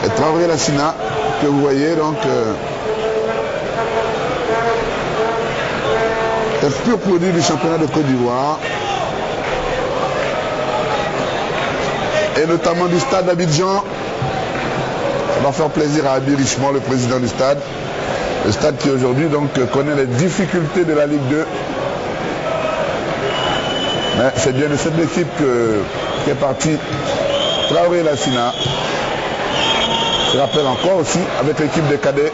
Et Traoré Lassina, que vous voyez donc est pur produit du championnat de Côte d'Ivoire et notamment du stade d'Abidjan. Ça va faire plaisir à Abi Richemont, le président du stade. Le stade qui aujourd'hui donc connaît les difficultés de la Ligue 2. Mais c'est bien de cette équipe qui est parti Traoré Lassina. Je rappelle encore aussi avec l'équipe des cadets.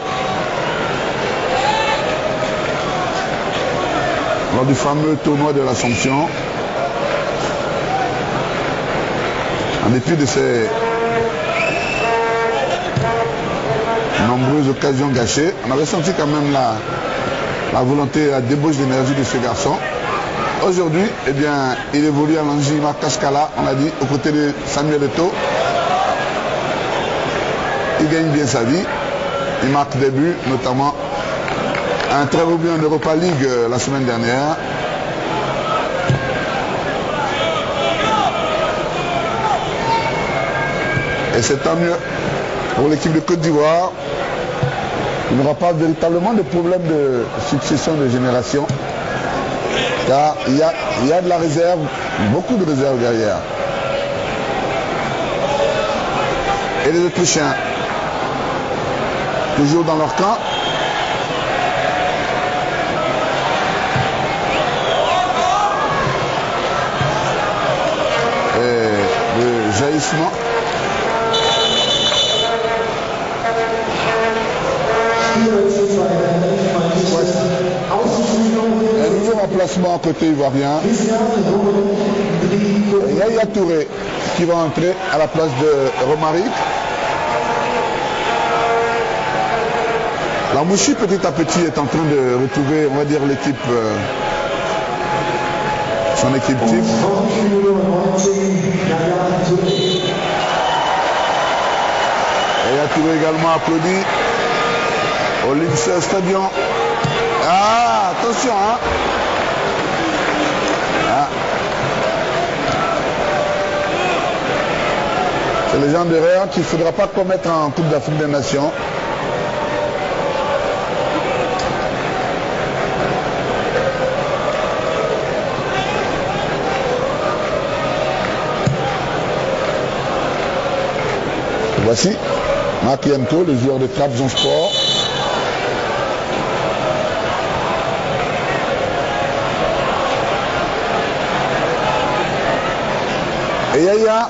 Lors du fameux tournoi de l'Assomption. En dépit de ces nombreuses occasions gâchées, on avait senti quand même la volonté, la débauche d'énergie de ce garçon. Aujourd'hui, eh bien, il évolue à l'Anjima Kashkala, on l'a dit, aux côtés de Samuel Eto'o. Il gagne bien sa vie, il marque des buts, notamment un très beau but en Europa League la semaine dernière. Et c'est tant mieux pour l'équipe de Côte d'Ivoire. Il n'y aura pas véritablement de problème de succession de génération. Car il y a de la réserve, beaucoup de réserve derrière. Et les Autrichiens, toujours dans leur camp. Et le jaillissement. Un nouveau remplacement côté ivoirien. Yaya Touré qui va entrer à la place de Romaric. La Mouchi petit à petit est en train de retrouver, on va dire, l'équipe, son équipe type. Yaya Touré également applaudi au Lince Stadium. Ah, attention, hein. Ah. C'est le genre d'erreur qu'il ne faudra pas commettre en Coupe d'Afrique des Nations. Voici Marc Yanko, le joueur de Trabzonspor. Et Yaya.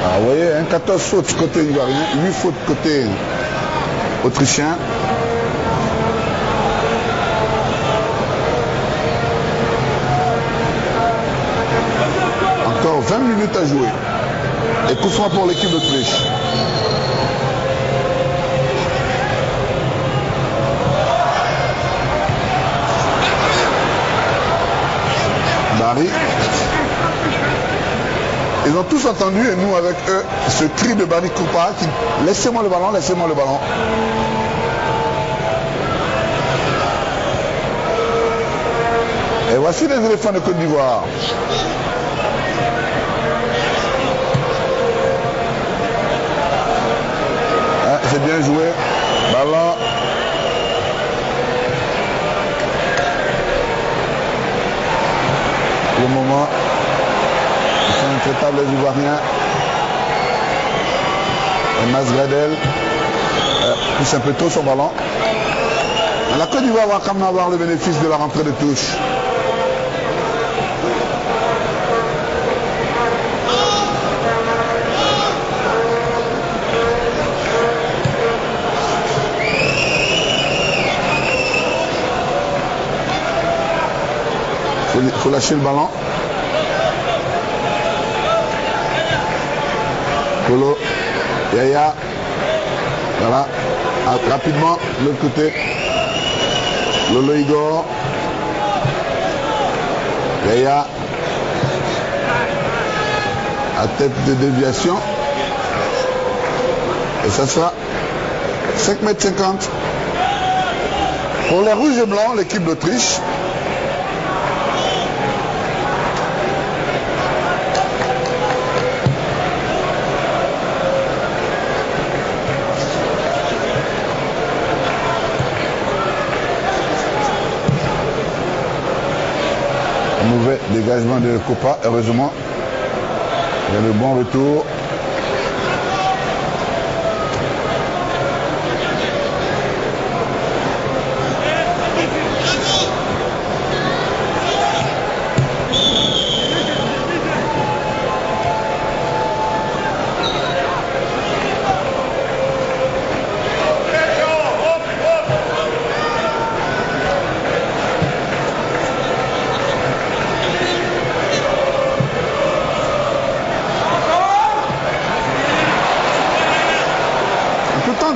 Ah, vous voyez, 14 fautes côté ivoirien, 8 fautes côté autrichien. Encore 20 minutes à jouer. Et coup franc pour l'équipe d'Autriche. Barry. Ils ont tous entendu, et nous avec eux, ce cri de Barry Koupa qui laissez-moi le ballon, laissez-moi le ballon. Et voici les éléphants de Côte d'Ivoire. Ah, c'est bien joué. Ballon. Pour le moment, ils sont intraitables les Ivoiriens. Et Masgradel pousse un peu tôt son ballon. La Côte d'Ivoire va quand même avoir le bénéfice de la rentrée de touche. Il faut lâcher le ballon. Polo, Yaya. Voilà. Rapidement, de l'autre côté. Lolo Igor. Yaya à tête de déviation. Et ça sera 5,50 m. Pour les rouges et blancs, l'équipe d'Autriche. Mauvais dégagement de Copa, heureusement. Il y a le bon retour.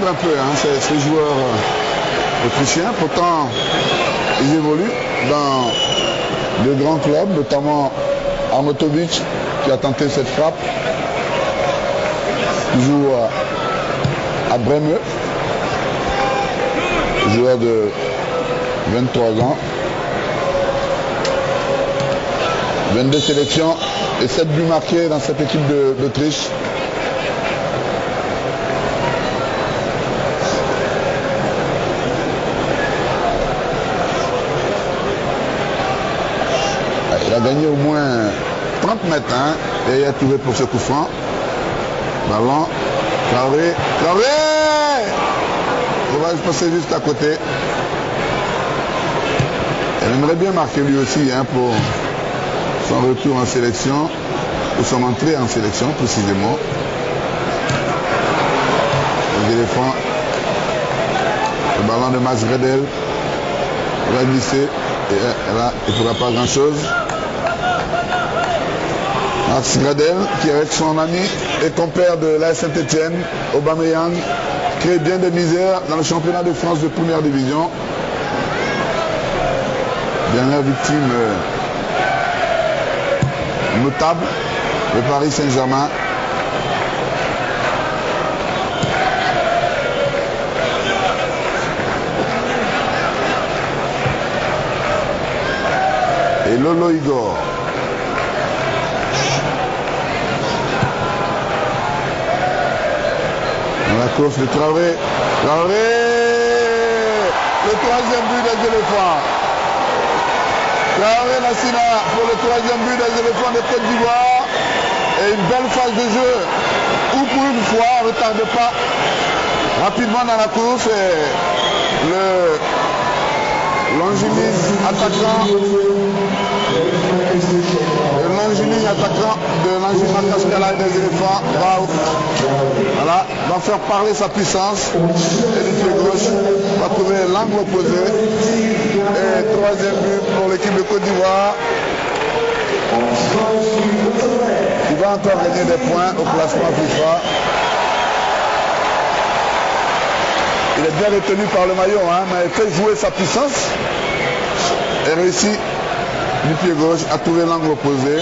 Un peu ces joueurs autrichiens, pourtant ils évoluent dans de grands clubs, notamment Arnautovic qui a tenté cette frappe, qui joue à Brême, joueur de 23 ans, 22 sélections et 7 buts marqués dans cette équipe d'Autriche. Il a gagné au moins 30 mètres, et il a trouvé pour ce coup franc. Ballon, Traoré, il va se passer juste à côté. Il aimerait bien marquer lui aussi pour son retour en sélection, ou son entrée en sélection précisément. Les éléphants, le ballon de Max Gradel, il va glisser, et là il ne fera pas grand chose. Max Gradel, qui avec son ami et compère de l'AS Saint-Etienne, Aubameyang, crée bien de misère dans le championnat de France de première division. Dernière victime notable, le Paris Saint-Germain. Et Lolo Igor. La course de Traoré, le troisième but des éléphants. Traoré Nassina pour le troisième but des éléphants de Côte d'Ivoire. Et une belle phase de jeu où pour une fois on ne retarde pas rapidement dans la course. Et le Longinigne attaquant de l'Angine Cascala des éléphants va faire parler sa puissance, et du pied gauche va trouver l'angle opposé. Et troisième but pour l'équipe de Côte d'Ivoire, qui va encore gagner des points au classement FIFA. Il est bien retenu par le maillot, mais il fait jouer sa puissance et réussit du pied gauche à trouver l'angle opposé.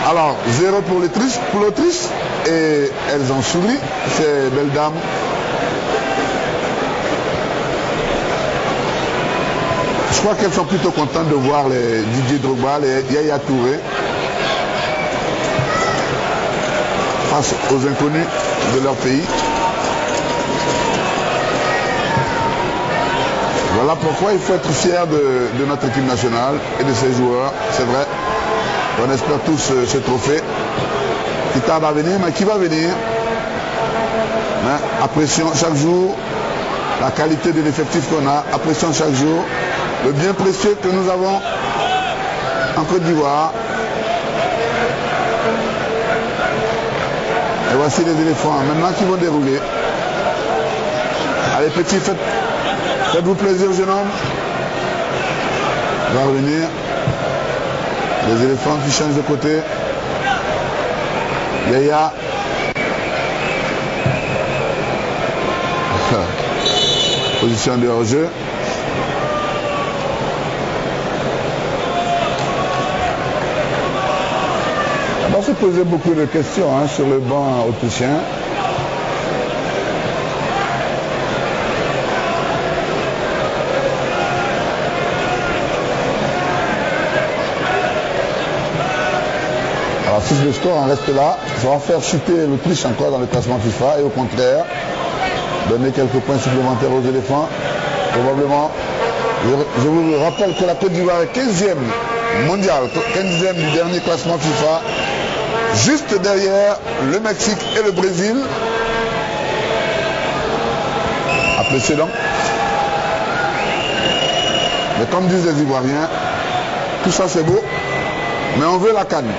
Alors 0 pour l'Autriche, et elles ont souri, ces belles dames. Je crois qu'elles sont plutôt contentes de voir les Didier Drogba, les Yaya Touré face aux inconnus de leur pays. Voilà pourquoi il faut être fier de notre équipe nationale et de ses joueurs. C'est vrai, on espère tous ce trophée qui tarde à venir, mais qui va venir. Apprécions chaque jour la qualité de l'effectif qu'on a, apprécions chaque jour le bien précieux que nous avons en Côte d'Ivoire. Et voici les éléphants maintenant qui vont dérouler. Allez petits, faites-vous plaisir, jeune homme. On va revenir. Les éléphants qui changent de côté. Yaya. Position de hors-jeu. posé beaucoup de questions sur le banc autrichien. Alors si le score en reste là, ça va faire chuter l'Autriche encore dans le classement FIFA et au contraire, donner quelques points supplémentaires aux éléphants. Probablement, je vous rappelle que la Côte d'Ivoire est 15e mondial, 15e du dernier classement FIFA, juste derrière le Mexique et le Brésil. Appréciez donc. Mais comme disent les Ivoiriens, tout ça c'est beau, mais on veut la canne.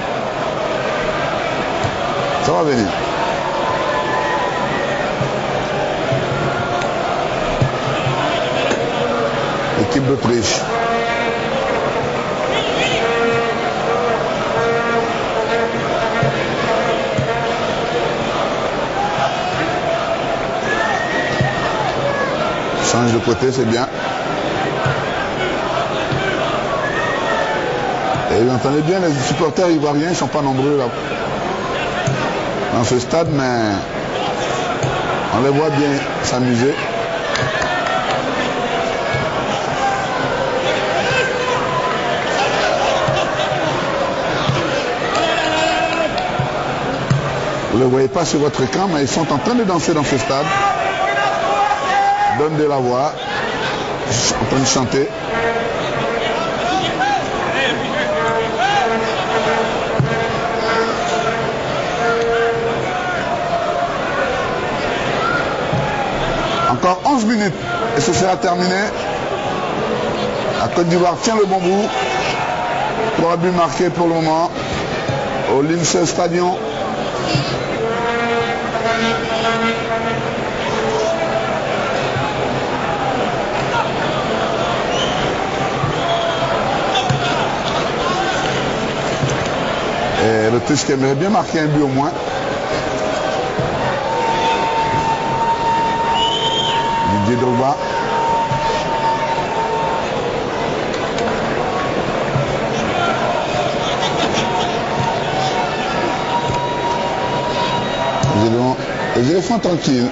Ça va venir. L'équipe d'Autriche. Change de côté, c'est bien. Et vous entendez bien, les supporters ivoiriens ne sont pas nombreux là dans ce stade, mais on les voit bien s'amuser. Vous ne le voyez pas sur votre écran, mais ils sont en train de danser dans ce stade. Donnent de la voix, en train de chanter. Encore 11 minutes et ce sera terminé. La Côte d'Ivoire tient le bon bout. 3 buts marqués pour le moment au Lince Stadion. Et l'Autriche qui aimerait bien marquer un but au moins. Didier Drogba. Les éléphants tranquilles.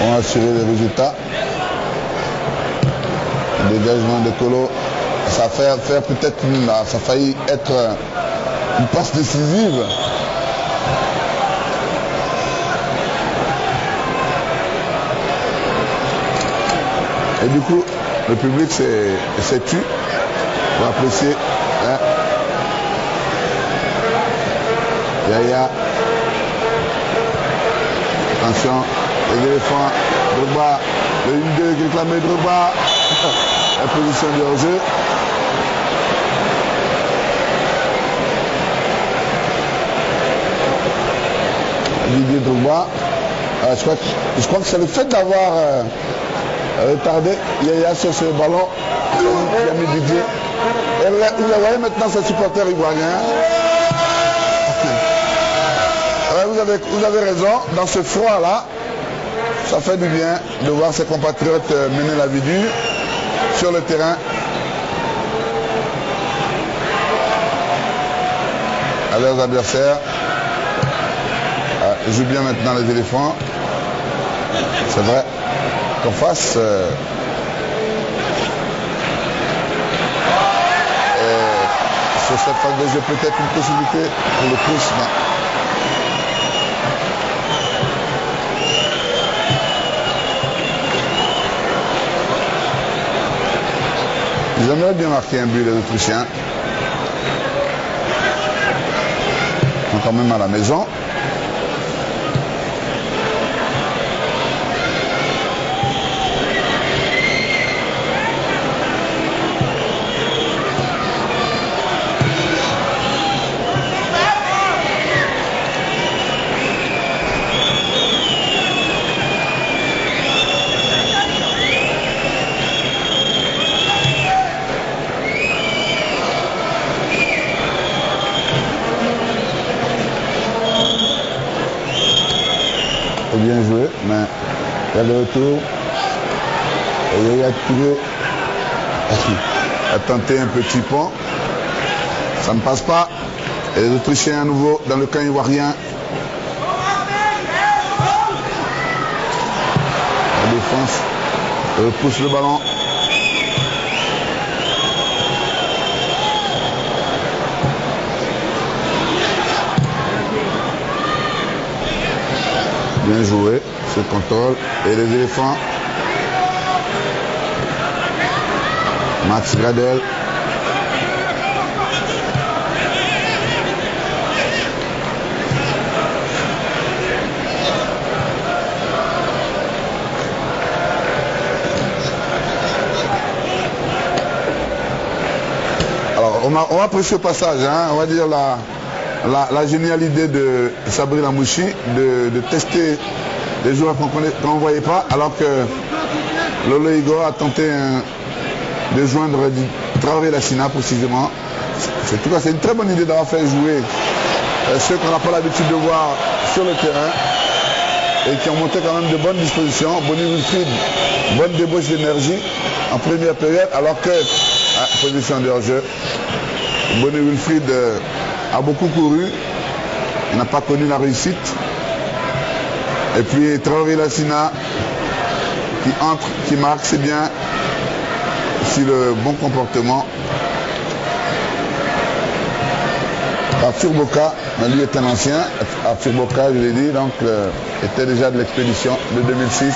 On va assurer les résultats. Le dégagement de Colo, ça a fait peut-être ça a failli être une passe décisive. Et du coup, le public s'est tu pour apprécier. Yaya. Attention, les éléphants, Drogba, le 1-2 qui réclamait Drogba. La position de hors-jeu. Didier Drogba. Je crois que c'est le fait d'avoir retardé Yaya sur ce ballon qui a mis Didier. Et vous voyez maintenant ces supporters ivoiriens. Vous avez raison, dans ce froid-là, ça fait du bien de voir ses compatriotes mener la vie dure sur le terrain. À leurs adversaires. Ils jouent bien maintenant les éléphants. C'est vrai qu'en face, sur cette phase de jeu, peut-être une possibilité pour le plus. Ils aimeraient bien marquer un but, les Autrichiens. Ils sont quand même à la maison. Bien joué, mais il y a le retour. Et il y a tiré. a tenté un petit pont. Ça ne passe pas. Et les Autrichiens à nouveau dans le camp ivoirien. La défense repousse le ballon. Bien joué, ce contrôle. Et les éléphants. Max Gradel. Alors, on va apprécier ce passage, hein, on va dire la géniale idée de Sabri Lamouchi de tester les joueurs qu'on ne voyait pas, alors que Lolo Igor a tenté de joindre Traoré Lassina précisément. En tout cas, c'est une très bonne idée d'avoir fait jouer ceux qu'on n'a pas l'habitude de voir sur le terrain et qui ont monté quand même de bonnes dispositions. Bonnie Wilfried, bonne débauche d'énergie en première période, alors que, position de hors-jeu, Bonnie Wilfried a beaucoup couru, il n'a pas connu la réussite. Et puis Traoré Lassina qui entre, qui marque, c'est bien. Si le bon comportement. Arthur Boka, lui est un ancien. Arthur Boka, je l'ai dit, donc était déjà de l'expédition de 2006.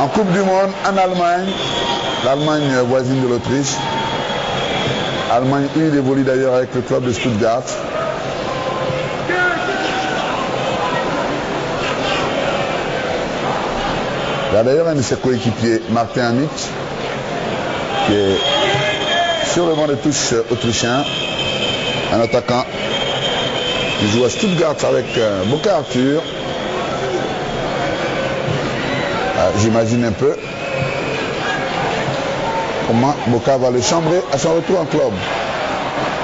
En Coupe du Monde, en Allemagne, l'Allemagne voisine de l'Autriche. Allemagne, il évolue d'ailleurs avec le club de Stuttgart. Il y a d'ailleurs un de ses coéquipiers, Martin Amic, qui est sur le banc de touche autrichien, un attaquant qui joue à Stuttgart avec Boka Arthur. J'imagine un peu comment Boka va le chambrer à son retour en club.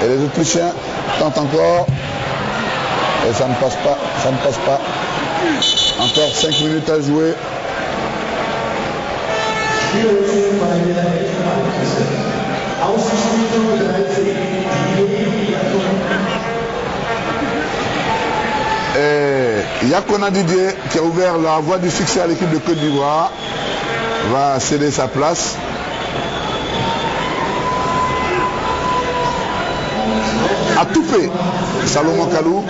Et les Autrichiens tentent encore. Et ça ne passe pas, ça ne passe pas. Encore 5 minutes à jouer. Et Yakona Didier, qui a ouvert la voie du succès à l'équipe de Côte d'Ivoire, va céder sa place. À Toupé, Salomon Kalou.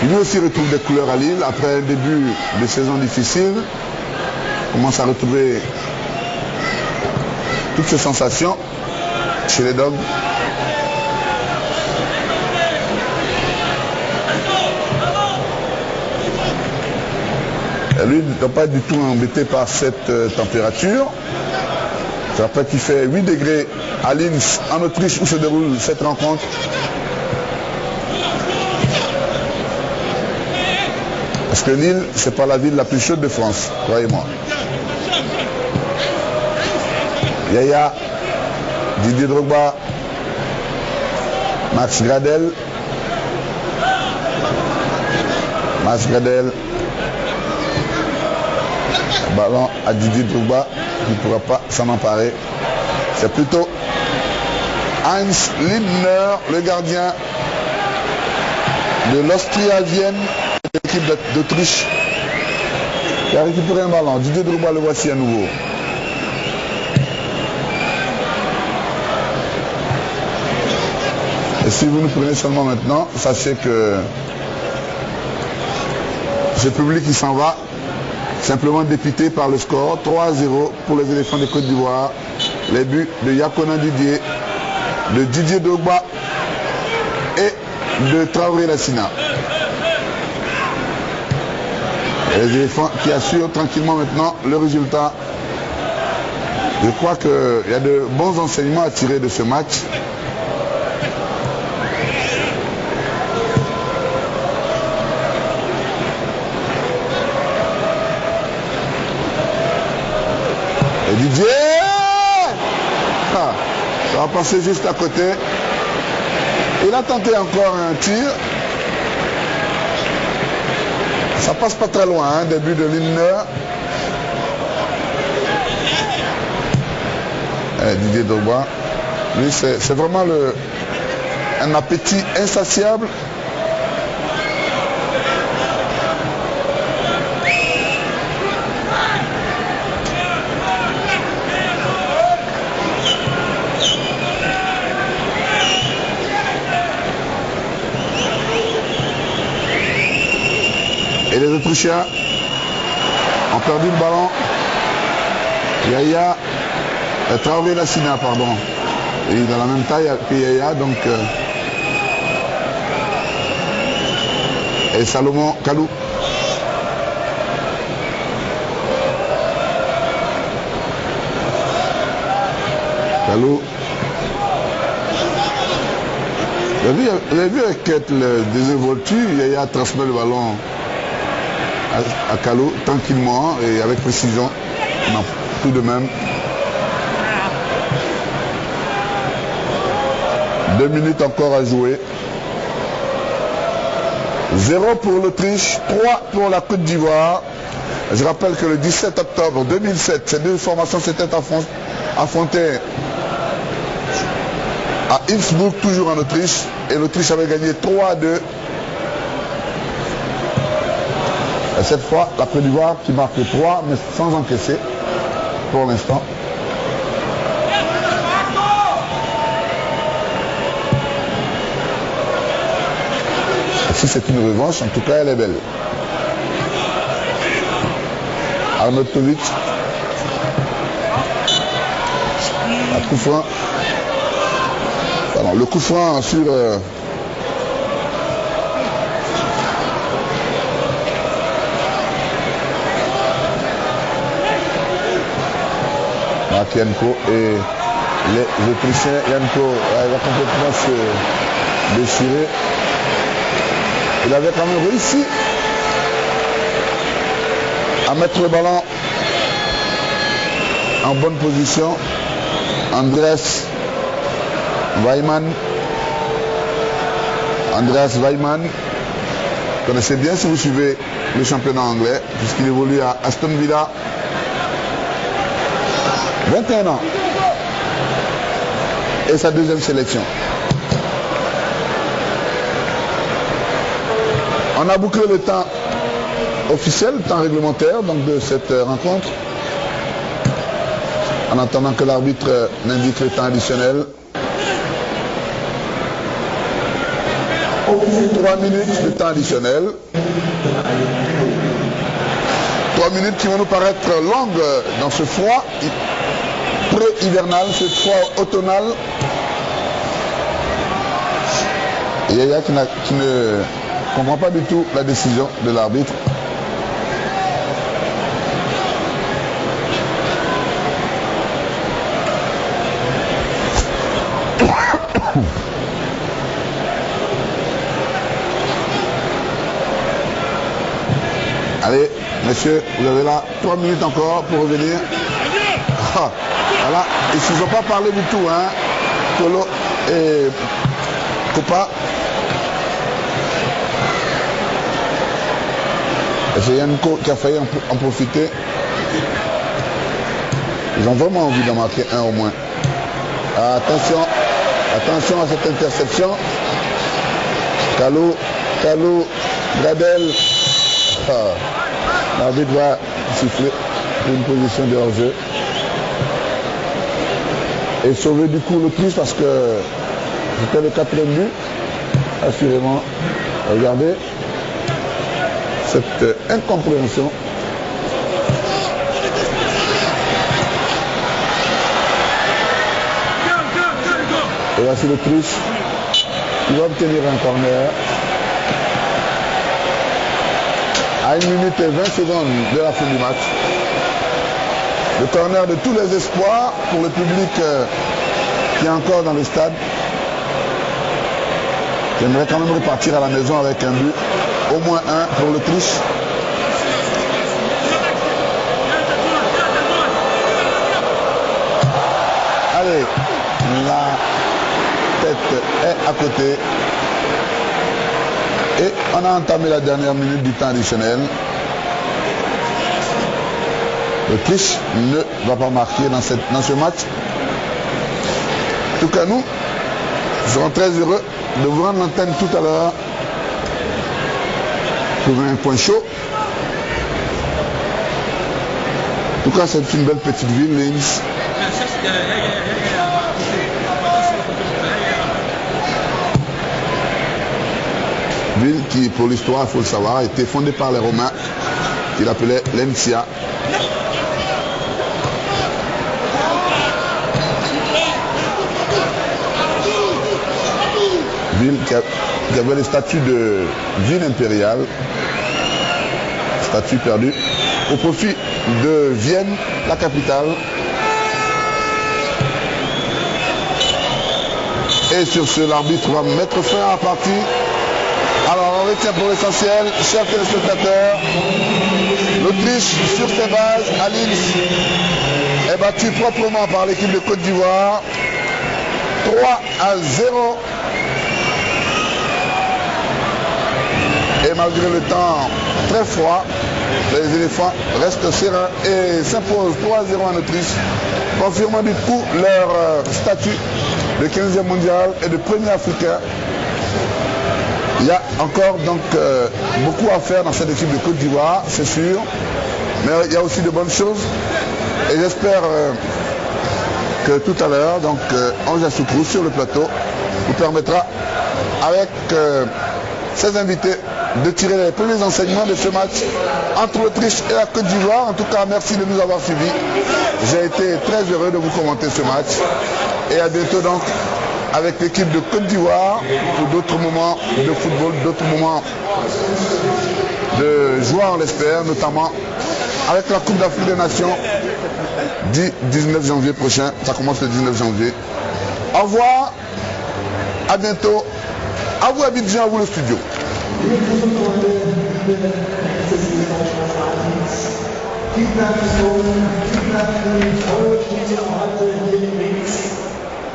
Lui aussi retrouve des couleurs à Lille après un début de saison difficile. Commence à retrouver toutes ses sensations chez les Dogs. Et lui ne doit pas être du tout embêté par cette température. Je rappelle qu'il fait 8 degrés à Linz, en Autriche, où se déroule cette rencontre. Parce que Lille, c'est pas la ville la plus chaude de France, croyez-moi. Yaya, Didier Drogba, Max Gradel. Max Gradel. Ballon à Didier Drogba, qui ne pourra pas s'en emparer. C'est plutôt Heinz Lindner, le gardien de l'Austria Vienne, l'équipe d'Autriche, qui a récupéré un ballon. Didier Drogba, le voici à nouveau. Et si vous nous prenez seulement maintenant, sachez que ce public qui s'en va, simplement dépité par le score 3-0 pour les éléphants de Côte d'Ivoire. Les buts de Yakona Didier, de Didier Drogba et de Traoré Lassina. Les éléphants qui assurent tranquillement maintenant le résultat. Je crois qu'il y a de bons enseignements à tirer de ce match. Et Didier, ça va passer juste à côté. Il a tenté encore un tir. Ça passe pas très loin, hein, début de Lindner. Didier Drogba. Lui, c'est vraiment un appétit insatiable. Et les Autrichiens ont perdu le ballon. Yaya, Traoré Lassina, pardon. Et il est dans la même taille que Yaya, donc. Et Salomon Kalou. Kalou. Vous avez vu avec le désinvolture, Yaya transmet le ballon à Kalou tranquillement et avec précision. Non, tout de même. 2 minutes encore à jouer. 0 pour l'Autriche, 3 pour la Côte d'Ivoire. Je rappelle que le 17 octobre 2007, ces deux formations s'étaient affrontées à Innsbruck, toujours en Autriche. Et l'Autriche avait gagné 3-2. Et cette fois, la Côte d'Ivoire qui marque 3, mais sans encaisser pour l'instant. Si c'est une revanche, en tout cas, elle est belle. Arnautovic. Un coup franc. Pardon, le coup franc sur... Yanko et les Autrichiens. Yanko va complètement se déchirer. Il avait quand même réussi à mettre le ballon en bonne position. Andreas Weimann. Vous connaissez bien si vous suivez le championnat anglais, puisqu'il évolue à Aston Villa. 21 ans. Et sa deuxième sélection. On a bouclé le temps officiel, le temps réglementaire donc de cette rencontre. En attendant que l'arbitre n'indique le temps additionnel. 3 minutes de temps additionnel. 3 minutes qui vont nous paraître longues dans ce froid pré-hivernal, ce froid automnal. Et Yaya qui ne comprend pas du tout la décision de l'arbitre. Allez, messieurs, vous avez là 3 minutes encore pour revenir. Ah, voilà, ils ne se sont pas parlé du tout, hein. Kolo et Kopa. C'est Yanko qui a failli en profiter. Ils ont vraiment envie d'en marquer un au moins. Attention à cette interception. Kalou, Gradel. L'arbitre va siffler une position de hors-jeu. Et sauver du coup l'Autriche parce que c'était le 4e but. Assurément. Regardez cette incompréhension. Et voici l'Autriche qui va obtenir un corner. À 1 minute et 20 secondes de la fin du match. Le corner de tous les espoirs pour le public qui est encore dans le stade. J'aimerais quand même repartir à la maison avec un but. Au moins un pour l'Autriche. Allez, la tête est à côté. Et on a entamé la dernière minute du temps additionnel. L'Autriche ne va pas marquer dans ce match. En tout cas, nous serons très heureux de vous rendre l'antenne tout à l'heure pour un point chaud. En tout cas, c'est une belle petite ville, Linz. Ville qui, pour l'histoire, il faut le savoir, a été fondée par les Romains, qu'ils appelaient Lentia. Ville qui avait le statut de ville impériale, statut perdu, au profit de Vienne, la capitale. Et sur ce, l'arbitre va mettre fin à la partie. Alors on retient pour l'essentiel, chers téléspectateurs, l'Autriche sur ses bases à Linz est battue proprement par l'équipe de Côte d'Ivoire, 3-0. Et malgré le temps très froid, les éléphants restent sereins et s'imposent 3-0 en Autriche, confirmant du coup leur statut de 15e mondial et de premier africain. Il y a encore donc beaucoup à faire dans cette équipe de Côte d'Ivoire, c'est sûr, mais il y a aussi de bonnes choses. Et j'espère que tout à l'heure, donc Ange Assoukrou sur le plateau vous permettra, avec ses invités, de tirer les premiers enseignements de ce match entre l'Autriche et la Côte d'Ivoire. En tout cas, merci de nous avoir suivis. J'ai été très heureux de vous commenter ce match. Et à bientôt donc avec l'équipe de Côte d'Ivoire pour d'autres moments de football, d'autres moments de joie, on l'espère, notamment avec la Coupe d'Afrique des Nations du 19 janvier prochain. Ça commence le 19 janvier. Au revoir, à bientôt. À vous Abidjan, à vous le studio.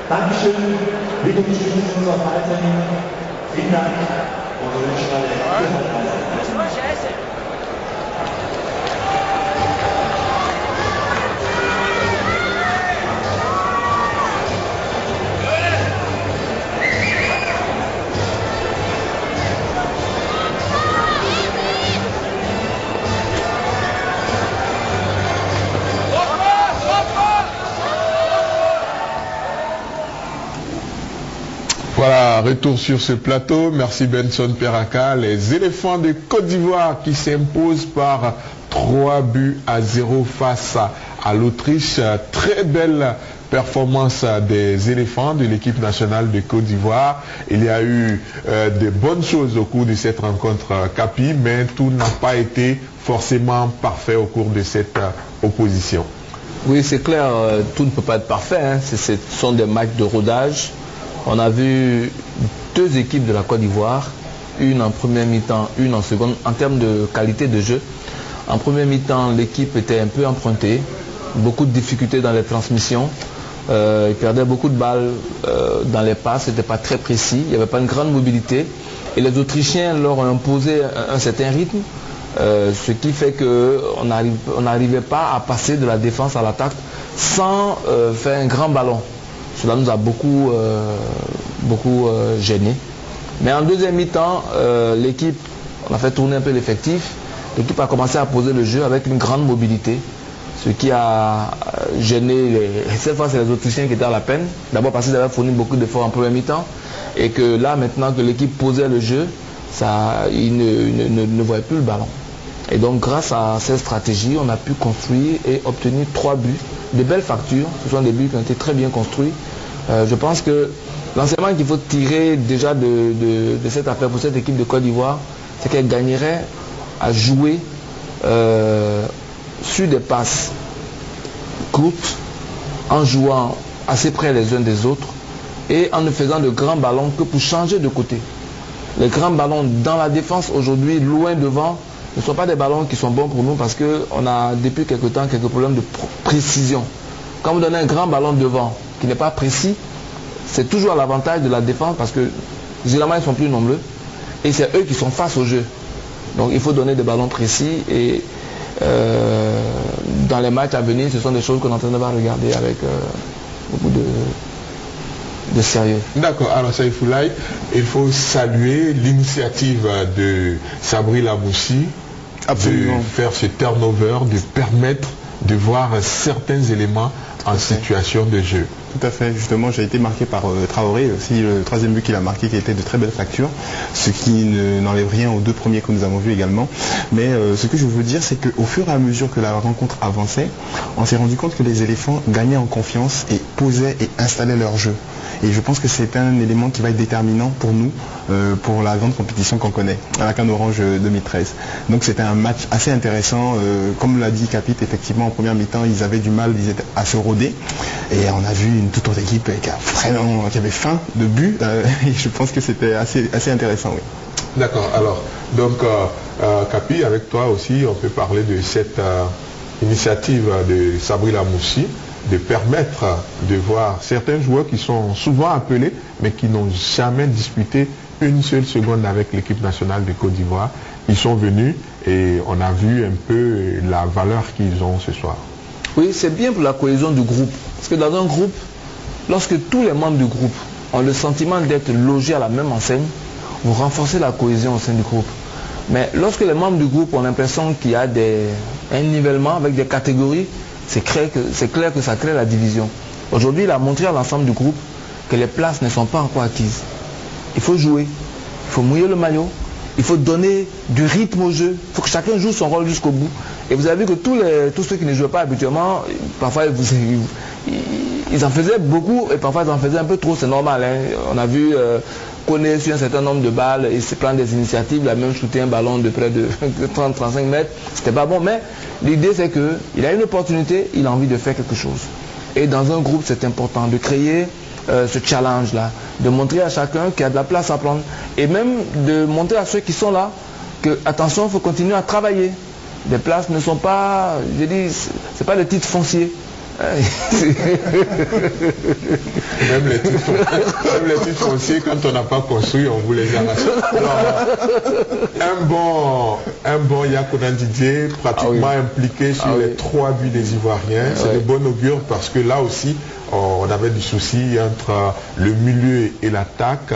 Dankeschön, wir unterstützen uns auch weiterhin. Vielen Dank und wir wünschen alle Gesundheit. Voilà, retour sur ce plateau. Merci Benson Peraka. Les éléphants de Côte d'Ivoire qui s'imposent par 3-0 face à l'Autriche. Très belle performance des éléphants de l'équipe nationale de Côte d'Ivoire. Il y a eu de bonnes choses au cours de cette rencontre Capi, mais tout n'a pas été forcément parfait au cours de cette opposition. Oui, c'est clair, tout ne peut pas être parfait. Hein. Ce sont des matchs de rodage. On a vu deux équipes de la Côte d'Ivoire, une en première mi-temps, une en seconde, en termes de qualité de jeu. En première mi-temps, l'équipe était un peu empruntée, beaucoup de difficultés dans les transmissions. Ils perdaient beaucoup de balles dans les passes, c'était pas très précis, il n'y avait pas une grande mobilité. Et les Autrichiens leur ont imposé un certain rythme, ce qui fait qu'on n'arrivait pas à passer de la défense à l'attaque sans faire un grand ballon. Cela nous a beaucoup gêné. Mais en deuxième mi-temps, l'équipe, on a fait tourner un peu l'effectif. L'équipe a commencé à poser le jeu avec une grande mobilité. Ce qui a gêné, cette fois c'est les Autrichiens qui étaient à la peine. D'abord parce qu'ils avaient fourni beaucoup d'efforts en première mi-temps. Et que là maintenant que l'équipe posait le jeu, ils ne voyaient plus le ballon. Et donc grâce à cette stratégie, on a pu construire et obtenir 3 buts. De belles factures, ce sont des buts qui ont été très bien construits. Je pense que l'enseignement qu'il faut tirer déjà de cette affaire pour cette équipe de Côte d'Ivoire, c'est qu'elle gagnerait à jouer sur des passes courtes, en jouant assez près les uns des autres et en ne faisant de grands ballons que pour changer de côté. Les grands ballons dans la défense aujourd'hui, loin devant, ne sont pas des ballons qui sont bons pour nous parce qu'on a depuis quelque temps quelques problèmes de précision. Quand vous donnez un grand ballon devant qui n'est pas précis, c'est toujours à l'avantage de la défense parce que généralement ils sont plus nombreux et c'est eux qui sont face au jeu. Donc il faut donner des ballons précis et dans les matchs à venir, ce sont des choses que l'entraîneur va regarder avec beaucoup de sérieux. D'accord, alors Saïfoulaye, il faut saluer l'initiative de Sabri Lamoussi de faire ce turnover, de permettre de voir certains éléments en situation de jeu. Tout à fait, justement j'ai été marqué par Traoré, aussi le troisième but qu'il a marqué qui était de très belle facture, ce qui n'enlève rien aux deux premiers que nous avons vus également. Mais ce que je veux dire, c'est qu'au fur et à mesure que la rencontre avançait, on s'est rendu compte que les éléphants gagnaient en confiance et posaient et installaient leur jeu. Et je pense que c'est un élément qui va être déterminant pour nous, pour la grande compétition qu'on connaît, à la CAN Orange 2013. Donc c'était un match assez intéressant. Comme l'a dit Capit, effectivement en première mi-temps, ils avaient du mal à se rôder. Et on a vu une toute autre équipe qui avait faim de but. Et je pense que c'était assez intéressant, oui. D'accord, alors, donc Capi, avec toi aussi, on peut parler de cette initiative de Sabri Lamoussi, de permettre de voir certains joueurs qui sont souvent appelés, mais qui n'ont jamais disputé une seule seconde avec l'équipe nationale de Côte d'Ivoire. Ils sont venus et on a vu un peu la valeur qu'ils ont ce soir. Oui, c'est bien pour la cohésion du groupe. Parce que dans un groupe, lorsque tous les membres du groupe ont le sentiment d'être logés à la même enseigne, vous renforcez la cohésion au sein du groupe. Mais lorsque les membres du groupe ont l'impression qu'il y a un nivellement avec des catégories, c'est clair que ça crée la division. Aujourd'hui, il a montré à l'ensemble du groupe que les places ne sont pas encore acquises. Il faut jouer, il faut mouiller le maillot, il faut donner du rythme au jeu, il faut que chacun joue son rôle jusqu'au bout. Et vous avez vu que tous ceux qui ne jouaient pas habituellement, parfois ils en faisaient beaucoup et parfois ils en faisaient un peu trop, c'est normal. Hein. On a vu Koné sur un certain nombre de balles, il se prend des initiatives, il a même shooté un ballon de près de 30-35 mètres, c'était pas bon, mais l'idée c'est qu'il a une opportunité, il a envie de faire quelque chose. Et dans un groupe c'est important de créer ce challenge-là, de montrer à chacun qu'il y a de la place à prendre et même de montrer à ceux qui sont là que, attention, il faut continuer à travailler. Les places ne sont pas, je dis, c'est pas des titres fonciers. Même les titres fonciers, quand on n'a pas construit, on vous les arrache. Alors, un bon Yakonan Didier, pratiquement impliqué sur les 3 buts des Ivoiriens, c'est de bon augure parce que là aussi, on avait du souci entre le milieu et l'attaque.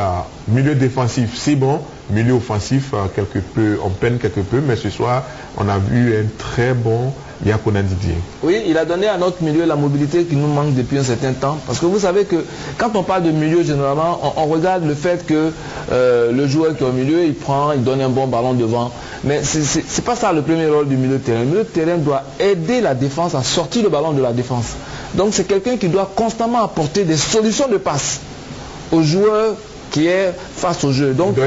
Milieu défensif, c'est bon. Milieu offensif, on peine quelque peu, mais ce soir, on a vu un très bon Yakonan Didier. Oui, il a donné à notre milieu la mobilité qui nous manque depuis un certain temps. Parce que vous savez que quand on parle de milieu, généralement, on regarde le fait que le joueur qui est au milieu, il donne un bon ballon devant. Mais c'est pas ça le premier rôle du milieu de terrain. Le milieu de terrain doit aider la défense à sortir le ballon de la défense. Donc c'est quelqu'un qui doit constamment apporter des solutions de passe aux joueurs qui est face au jeu. Donc,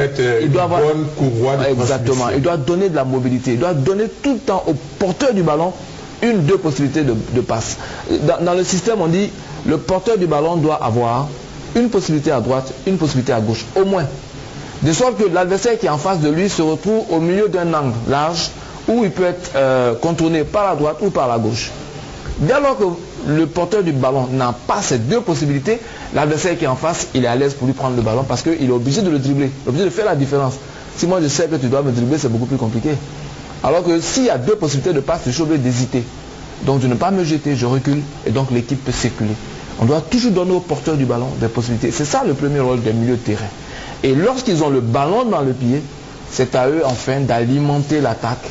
il doit avoir une bonne courroie de exactement. Il doit donner de la mobilité. Il doit donner tout le temps au porteur du ballon deux possibilités de passe. Dans le système, on dit le porteur du ballon doit avoir une possibilité à droite, une possibilité à gauche, au moins. De sorte que l'adversaire qui est en face de lui se retrouve au milieu d'un angle large où il peut être contourné par la droite ou par la gauche. Dès lors que le porteur du ballon n'a pas ces deux possibilités, l'adversaire qui est en face, il est à l'aise pour lui prendre le ballon parce qu'il est obligé de le dribbler, obligé de faire la différence. Si moi je sais que tu dois me dribbler, c'est beaucoup plus compliqué. Alors que s'il y a deux possibilités de passe, je suis obligé d'hésiter. Donc de ne pas me jeter, je recule et donc l'équipe peut circuler. On doit toujours donner au porteur du ballon des possibilités. C'est ça le premier rôle des milieux de terrain. Et lorsqu'ils ont le ballon dans le pied, c'est à eux enfin d'alimenter l'attaque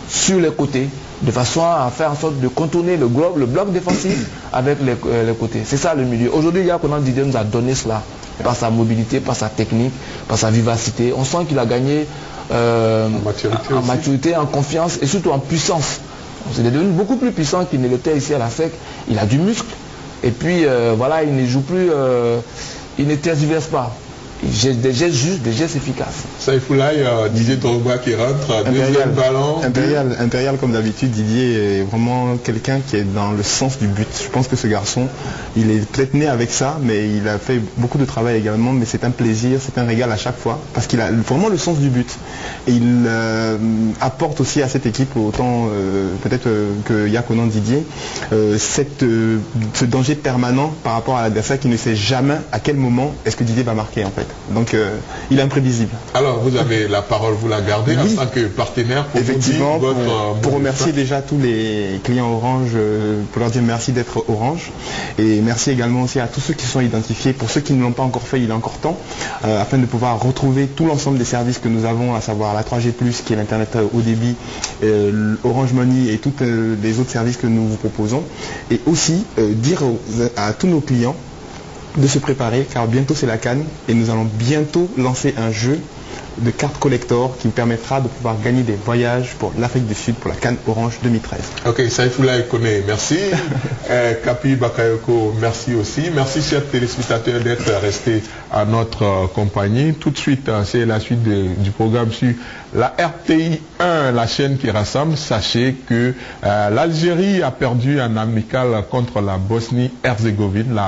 sur les côtés, de façon à faire en sorte de contourner le bloc défensif avec les côtés. C'est ça le milieu. Aujourd'hui, Yakonan Didier nous a donné cela par sa mobilité, par sa technique, par sa vivacité. On sent qu'il a gagné en maturité, en confiance et surtout en puissance. Il est devenu beaucoup plus puissant qu'il ne l'était ici à la SEC. Il a du muscle et puis voilà, il ne joue plus, il ne tergiverse pas. Des gestes justes, des gestes efficaces. Saïfoulaye, Didier Drogba qui rentre, deuxième ballon. Impérial comme d'habitude, Didier est vraiment quelqu'un qui est dans le sens du but. Je pense que ce garçon, il est peut-être né avec ça, mais il a fait beaucoup de travail également, mais c'est un plaisir, c'est un régal à chaque fois, parce qu'il a vraiment le sens du but. Et il apporte aussi à cette équipe, autant peut-être que Yakonan Didier, ce danger permanent par rapport à l'adversaire qui ne sait jamais à quel moment est-ce que Didier va marquer en fait. fait. Donc il est imprévisible. Alors vous avez la parole, vous la gardez en tant que partenaire pour effectivement, vous dire votre pour remercier déjà tous les clients Orange, pour leur dire merci d'être Orange. Et merci également aussi à tous ceux qui sont identifiés. Pour ceux qui ne l'ont pas encore fait, il est encore temps, afin de pouvoir retrouver tout l'ensemble des services que nous avons, à savoir la 3G+, qui est l'Internet haut débit, Orange Money et tous les autres services que nous vous proposons. Et aussi dire à tous nos clients de se préparer, car bientôt c'est la CAN et nous allons bientôt lancer un jeu de cartes collector qui vous permettra de pouvoir gagner des voyages pour l'Afrique du Sud pour la CAN Orange 2013. Ok, Saïfoula Ekone, merci. Kapi Bakayoko, merci aussi. Merci chers téléspectateurs d'être restés à notre compagnie. Tout de suite, c'est la suite du programme sur la RTI 1, la chaîne qui rassemble. Sachez que l'Algérie a perdu un amical contre la Bosnie-Herzégovine.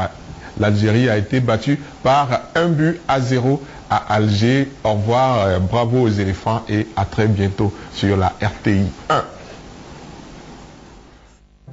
L'Algérie a été battue par 1-0 à Alger. Au revoir, bravo aux éléphants et à très bientôt sur la RTI 1.